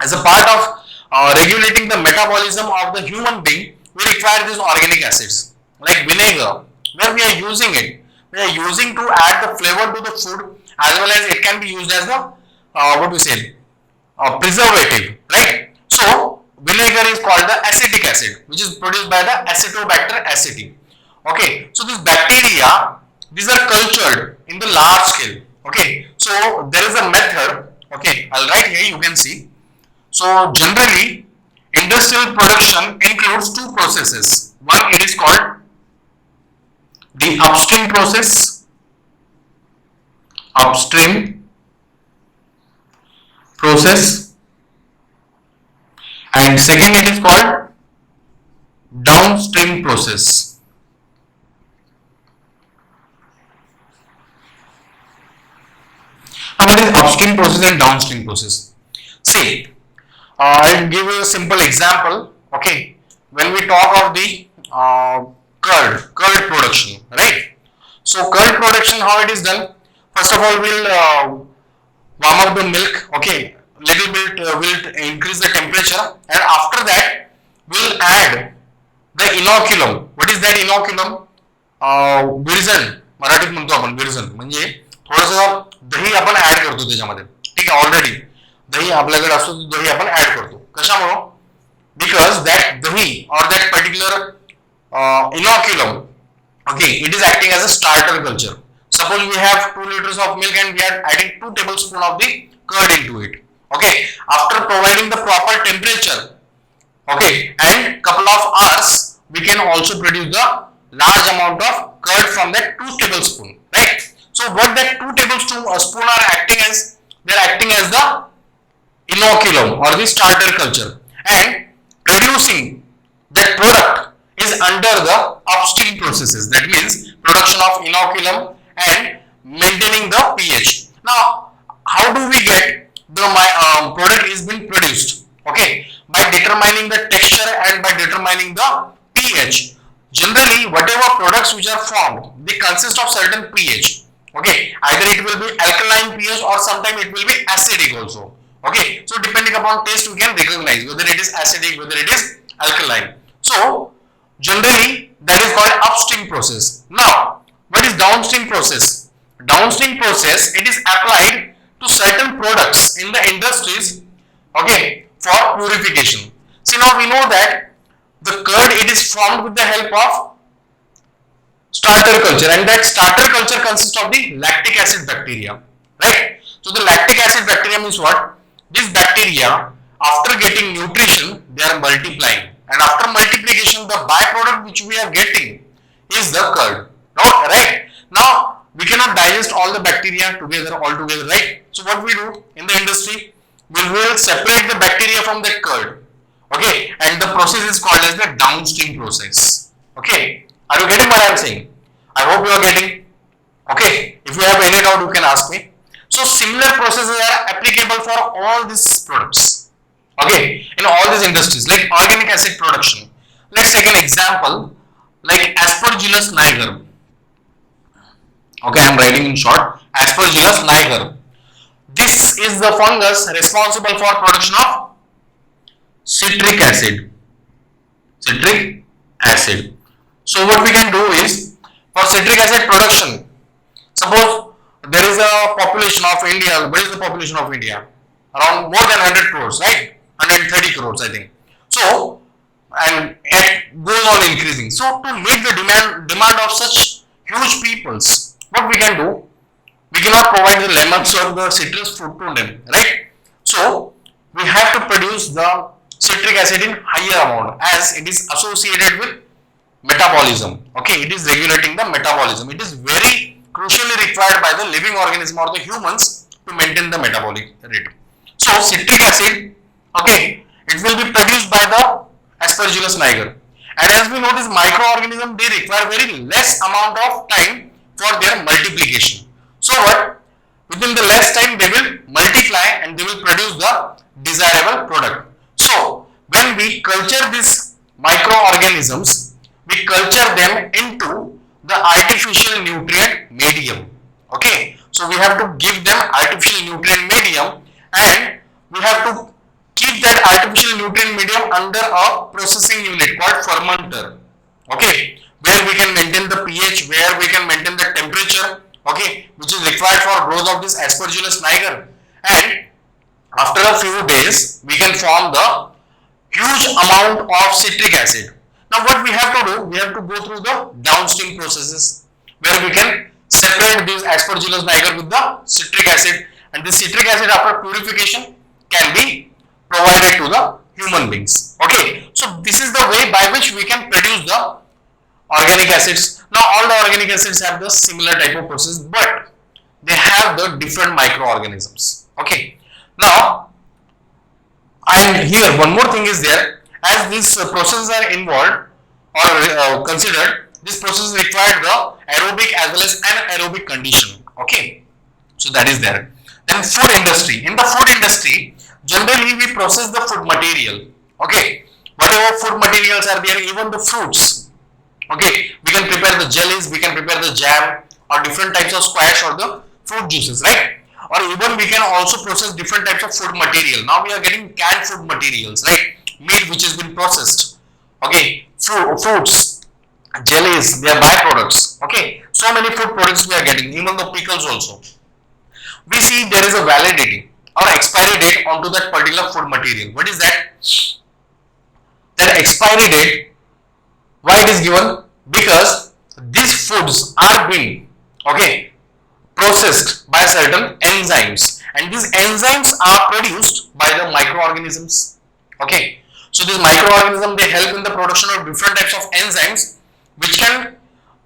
as a part of regulating the metabolism of the human being, we require these organic acids like vinegar, where we are using it. We are using to add the flavor to the food, as well as it can be used as the what we say preservative, right? So vinegar is called the acetic acid, which is produced by the Acetobacter aceti. Okay, so these bacteria, these are cultured in the large scale. Okay, so there is a method. Okay, I'll write here, you can see. So generally industrial production includes two processes. One, it is called the upstream process, upstream process, and second it is called downstream process. Now what is upstream process and downstream process? See, I'll give you a simple example. Okay, when we talk of the curd production, right? So curd production, how it is done? First of all, we'll warm up the milk. Okay, little bit will increase the temperature, and after that, we'll add the inoculum. What is that inoculum? विरजण मराठीत म्हणतो आपण विरजण म्हणजे थोडंसं दही आपण add करतो त्याच्यामध्ये. ठीक आहे, ऑलरेडी दही आपल्याकडे असतो, दही आपण ऍड करतो. कशामुळे? बिकॉज दॅट दही or that particular inoculum, okay, it is acting as a starter culture. Suppose we have 2 liters of milk and we are adding 2 tablespoons of the curd into it. Okay, after providing the proper temperature, okay, and couple of hours, we can also produce the large amount of curd from that 2 tablespoons, right? So what that 2 tablespoons are acting as? They are acting as the inoculum or the starter culture, and producing that product is under the upstream processes. That means production of inoculum and maintaining the pH. Now how do we get the product is being produced? Okay, by determining the texture and by determining the pH. Generally whatever products which are formed, they consist of certain pH. Okay, either it will be alkaline pH or sometimes it will be acidic also. Okay, so depending upon taste we can recognize whether it is acidic, whether it is alkaline. So generally that is called upstream process. Now what is downstream process? Downstream process, it is applied to certain products in the industries, okay, for purification. See, now we know that the curd, it is formed with the help of starter culture, and that starter culture consists of the lactic acid bacteria, right? So the lactic acid bacteria means what? This bacteria after getting nutrition, they are multiplying. And after multiplication, the byproduct which we are getting is the curd. No, right? Now, we cannot digest all the bacteria together, all together, right? So, what we do in the industry, we will separate the bacteria from the curd. Okay, and the process is called as the downstream process. Okay, are you getting what I am saying? I hope you are getting. Okay, if you have any doubt, you can ask me. So similar processes are applicable for all these products. Okay, in all these industries like organic acid production. Let's take an example like Aspergillus niger. Okay, I am writing in short. Aspergillus niger. This is the fungus responsible for production of citric acid. Citric acid. So what we can do is for citric acid production, suppose there is a population of India. What is the population of India? Around more than 100 crores, right? 130 crores, I think. So, and it goes on increasing. So, to meet the demand of such huge peoples, what we can do? We cannot provide the lemons or the citrus fruit to them, right? So, we have to produce the citric acid in higher amount as it is associated with metabolism. Okay, it is regulating the metabolism. It is very crucially required by the living organism or the humans to maintain the metabolic rate. So citric acid, okay, it will be produced by the Aspergillus niger. And as we know, this microorganism, they require very less amount of time for their multiplication. So what? Within the less time they will multiply and they will produce the desirable product. So when we culture these microorganisms, we culture them into the artificial nutrient medium. Okay, so we have to give them artificial nutrient medium and we have to keep that artificial nutrient medium under a processing unit called fermenter. Okay, where we can maintain the pH, where we can maintain the temperature, okay, which is required for growth of this Aspergillus niger. And after a few days, we can form the huge amount of citric acid. Now what we have to do, we have to go through the downstream processes where we can separate this Aspergillus niger with the citric acid, and this citric acid after purification can be provided to the human beings. Okay, so this is the way by which we can produce the organic acids. Now all the organic acids have the similar type of process, but they have the different microorganisms. Okay, now and here one more thing is there. As these processes are involved or considered, this process required the aerobic as well as anaerobic condition. Okay, so that is there. Then food industry. In the food industry, generally we process the food material. Okay, whatever food materials are there, even the fruits. Okay, we can prepare the jellies, we can prepare the jam or different types of squash or the fruit juices, right? Or even we can also process different types of food material. Now we are getting canned food materials, right? Meat which has been processed, okay, fruits, jellies, they are byproducts, okay, so many food products we are getting, even the pickles also. We see there is a validity or expiry date onto that particular food material. What is that? That expiry date, why it is given? Because these foods are being, okay, processed by certain enzymes, and these enzymes are produced by the microorganisms. Okay, so these microorganisms, they help in the production of different types of enzymes which can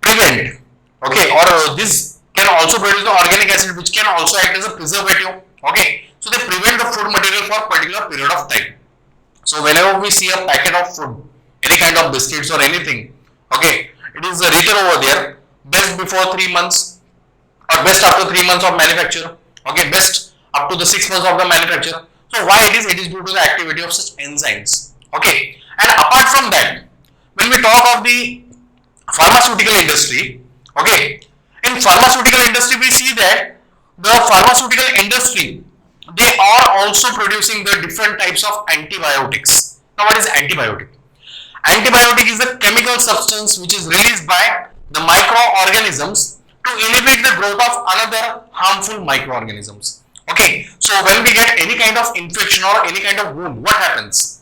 prevent, okay, or this can also produce the organic acid which can also act as a preservative. Okay, so they prevent the food material for a particular period of time. So whenever we see a packet of food, any kind of biscuits or anything, okay, it is written over there, best before 3 months or best after 3 months of manufacture, okay, best up to the 6 months of the manufacturer. So why it is? It is due to the activity of such enzymes. Okay, and apart from that, when we talk of the pharmaceutical industry, okay, in pharmaceutical industry we see that the pharmaceutical industry, they are also producing the different types of antibiotics. Now what is antibiotic? Antibiotic is a chemical substance which is released by the microorganisms to inhibit the growth of another harmful microorganisms. Okay, so when we get any kind of infection or any kind of wound, what happens?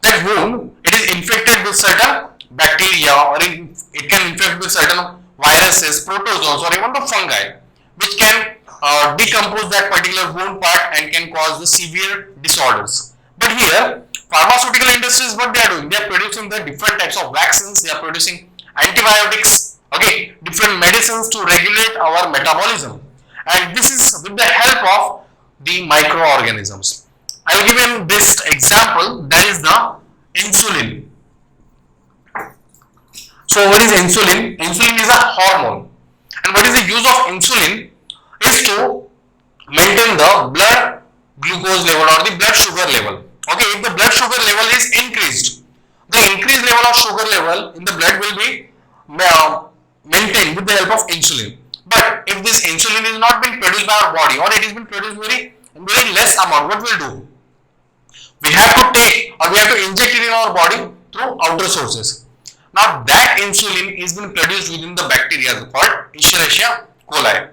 That wound, it is infected with certain bacteria, or it can infect with certain viruses, protozoans, or even the fungi, which can decompose that particular wound part and can cause the severe disorders. But here, pharmaceutical industries, what they are doing? They are producing the different types of vaccines. They are producing antibiotics. Okay, different medicines to regulate our metabolism, and this is with the help of the microorganisms. I will give you this example. That is the insulin. So, what is insulin? Insulin is a hormone, and what is the use of insulin? Is to maintain the blood glucose level or the blood sugar level. Okay, if the blood sugar level is increased, the increased level of sugar level in the blood will be maintained with the help of insulin. But if this insulin is not being produced by our body, or it is being produced very less amount, what we'll do? We have to take, or we have to inject it in our body through outer sources. Now that insulin is being produced within the bacteria called Escherichia coli.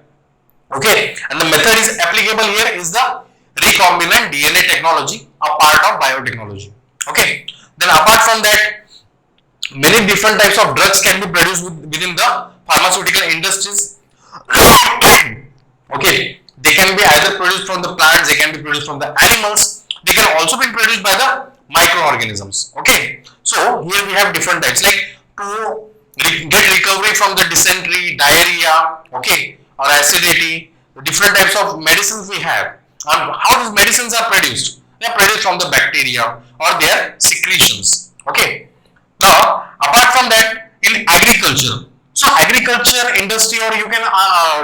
Okay, and the method is applicable here is the recombinant DNA technology, a part of biotechnology. Okay, then apart from that, many different types of drugs can be produced within the pharmaceutical industries. Okay, they can be either produced from the plants, they can be produced from the animals, they can also be produced by the microorganisms. Okay, so here we have different types, like to get recovery from the dysentery, diarrhea, okay, or acidity, different types of medicines we have. And how these medicines are produced? They are produced from the bacteria or their secretions. Okay. Now, apart from that, in agriculture, so agriculture industry, or you can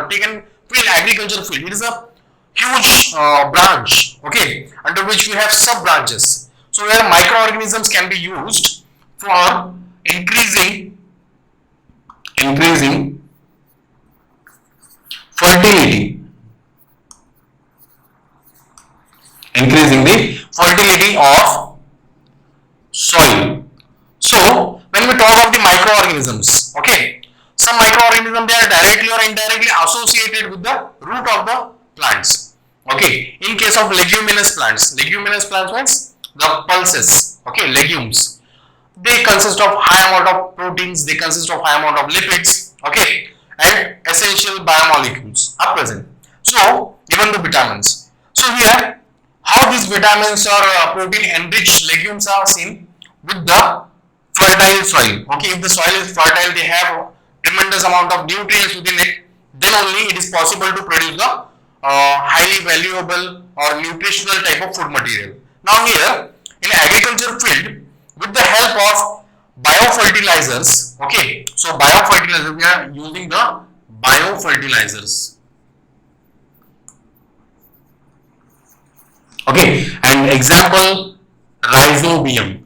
take an field, agriculture field. It is a huge branch. Okay, under which we have sub branches. So where microorganisms can be used for increasing fertility, increasing the fertility of soil. So when we talk of the microorganisms, okay, some microorganisms, they are directly or indirectly associated with the root of the plants. Okay, in case of leguminous plants means the pulses, okay, legumes, they consist of high amount of proteins, they consist of high amount of lipids, okay, and essential biomolecules are present. So even the vitamins. So here, how these vitamins or protein enriched legumes are seen with the fertile soil. Okay, if the soil is fertile, they have tremendous amount of nutrients within it, then only it is possible to produce the highly valuable or nutritional type of food material. Now here, in agriculture field, with the help of biofertilizers, okay, so biofertilizer, we are using the biofertilizers. Okay, and example, rhizobium,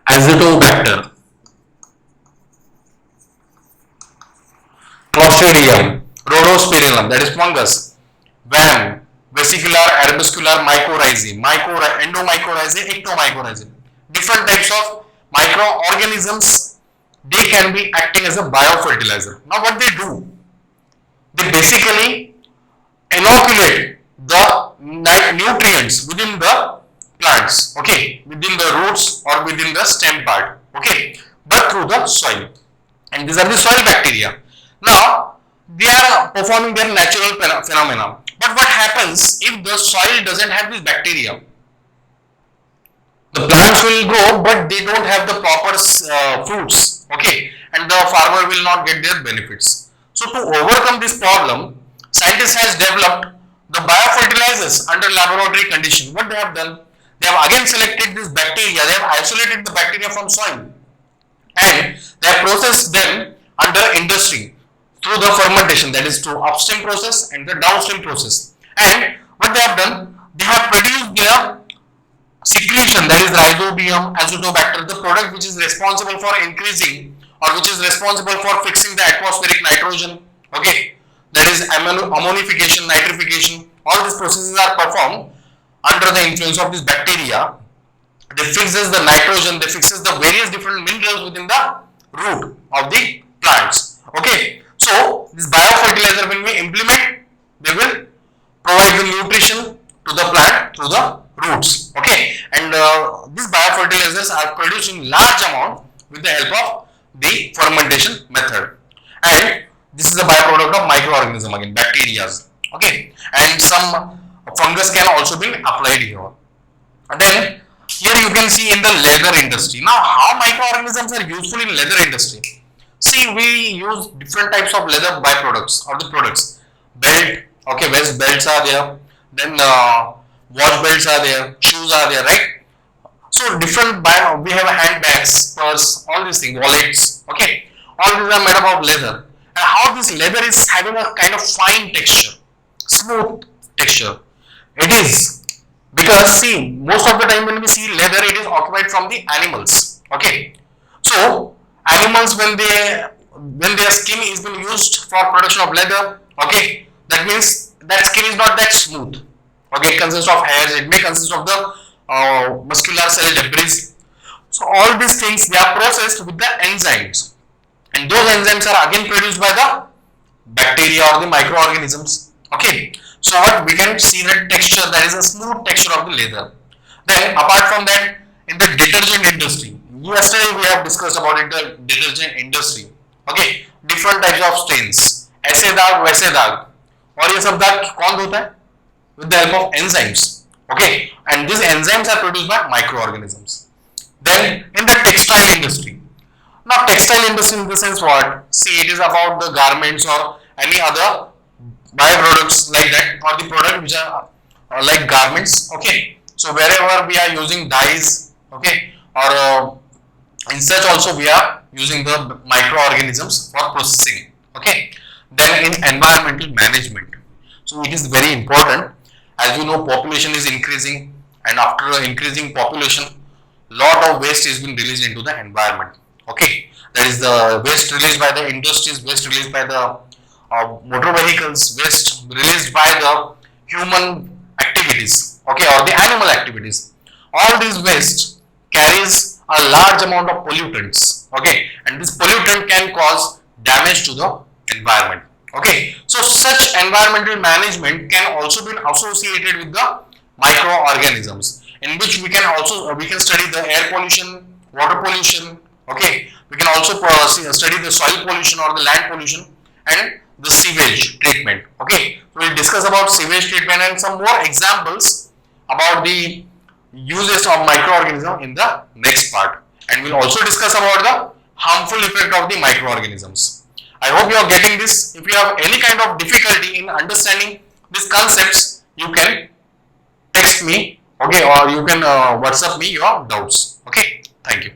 azotobacter, Clostridium, Rhodospirillum, that is fungus, VAM, vesicular arbuscular mycorrhizae, endomycorrhizae, ectomycorrhizae. Different types of microorganisms, they can be acting as a biofertilizer. Now what they do? They basically inoculate the nutrients within the plants, okay, within the roots or within the stem part, okay, but through the soil. And these are the soil bacteria. Now they are performing their natural phenomena. But what happens if the soil doesn't have this bacteria? The plants will grow, but they don't have the proper fruits, okay, and the farmer will not get their benefits. So to overcome this problem, scientists has developed the biofertilizers under laboratory condition. What they have done? They have again selected this bacteria. They have isolated the bacteria from soil, and they have processed them under industry through the fermentation, that is through upstream process and the downstream process. And what they have done? They have produced their secretion, that is rhizobium, azotobacter, the product which is responsible for increasing or which is responsible for fixing the atmospheric nitrogen, okay, that is ammonification, nitrification. All these processes are performed under the influence of this bacteria. They fixes the nitrogen, they fixes the various different minerals within the root of the plants, okay. So this biofertilizer, when we implement, they will provide the nutrition to the plant through the roots, okay, and these biofertilizers are produced in large amount with the help of the fermentation method, and this is a byproduct of microorganism, again bacteria, okay, and some fungus can also be applied here. And then here you can see in the leather industry. Now, how microorganisms are useful in leather industry? See, we use different types of leather byproducts or the products. Belt, okay, vest belts are there. Then watch belts are there. Shoes are there, right? So different we have handbags, purse, all these things, wallets. Okay, all these are made up of leather. And how this leather is having a kind of fine texture, smooth texture. It is because see, most of the time when we see leather, it is occupied from the animals. Okay, so animals when their skin is being used for production of leather, okay, that means that skin is not that smooth. Okay, it consists of hairs. It may consist of the muscular cell debris. So all these things they are processed with the enzymes, and those enzymes are again produced by the bacteria or the microorganisms. Okay, so what we can see the texture, that is a smooth texture of the leather. Then apart from that, in the detergent industry, yesterday we have discussed about it, the detergent industry. Okay, different types of stains, ऐसे दाग वैसे दाग, और ये सब दाग कौन धोता है? With the help of enzymes. Okay, and these enzymes are produced by microorganisms. Then in the textile industry, now textile industry in the sense what? See, it is about the garments or any other byproducts like that, or the product which are like garments. Okay, so wherever we are using dyes, okay, or in such also we are using the microorganisms for processing. Okay, then in environmental management, so it is very important. As you know, population is increasing, and after increasing population, lot of waste is being released into the environment. Okay, that is the waste released by the industries, waste released by the motor vehicles, waste released by the human activities, okay, or the animal activities. All these waste carries a large amount of pollutants, okay, and this pollutant can cause damage to the environment. Okay, so such environmental management can also be associated with the microorganisms, in which we can also we can study the air pollution, water pollution. Okay, we can also study the soil pollution or the land pollution and the sewage treatment. Okay, so we'll discuss about sewage treatment and some more examples about the uses of microorganism in the next part, and we'll also discuss about the harmful effect of the microorganisms. I hope you are getting this. If you have any kind of difficulty in understanding these concepts, you can text me, okay, or you can WhatsApp me your doubts. Okay, thank you.